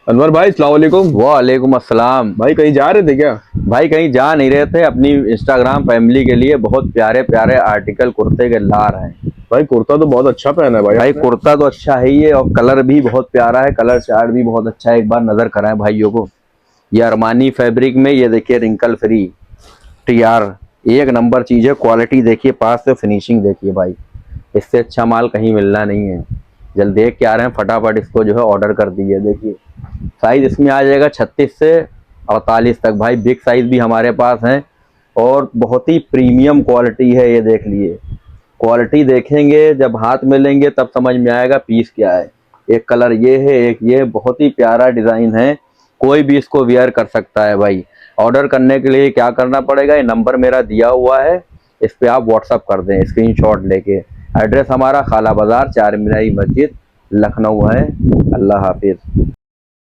अनवर भाई अस्सलाम वालेकुम। वालेकुम अस्सलाम। भाई कहीं जा रहे थे क्या? भाई कहीं जा नहीं रहे थे, अपनी इंस्टाग्राम फैमिली के लिए बहुत प्यारे प्यारे आर्टिकल कुर्ते के ला रहे हैं। भाई कुर्ता तो बहुत अच्छा पहना है भाई भाई आपने। कुर्ता तो अच्छा है ही है और कलर भी बहुत प्यारा है, कलर चार्ट भी बहुत अच्छा है। एक बार नजर कराएं भाइयों को। ये अरमानी फैब्रिक में, ये देखिए रिंकल फ्री टीआर, एक नंबर चीज है। क्वालिटी देखिए, पास से फिनिशिंग देखिए भाई, इससे अच्छा माल कहीं मिलना नहीं है। जल्द देख के आ रहे हैं, फटाफट इसको जो है ऑर्डर कर दीजिए। देखिए साइज इसमें आ जाएगा 36 से 48 तक। भाई बिग साइज भी हमारे पास है और बहुत ही प्रीमियम क्वालिटी है। ये देख लिए, क्वालिटी देखेंगे जब हाथ में लेंगे तब समझ में आएगा पीस क्या है। एक कलर ये है, एक ये, बहुत ही प्यारा डिजाइन है। कोई भी इसको वेयर कर सकता है भाई। ऑर्डर करने के लिए क्या करना पड़ेगा, ये नंबर मेरा दिया हुआ है, इस पे आप व्हाट्सअप कर दें स्क्रीनशॉट लेके। एड्रेस हमारा खाला बाजार, चार मीनारी मस्जिद, लखनऊ है। अल्लाह हाफिज।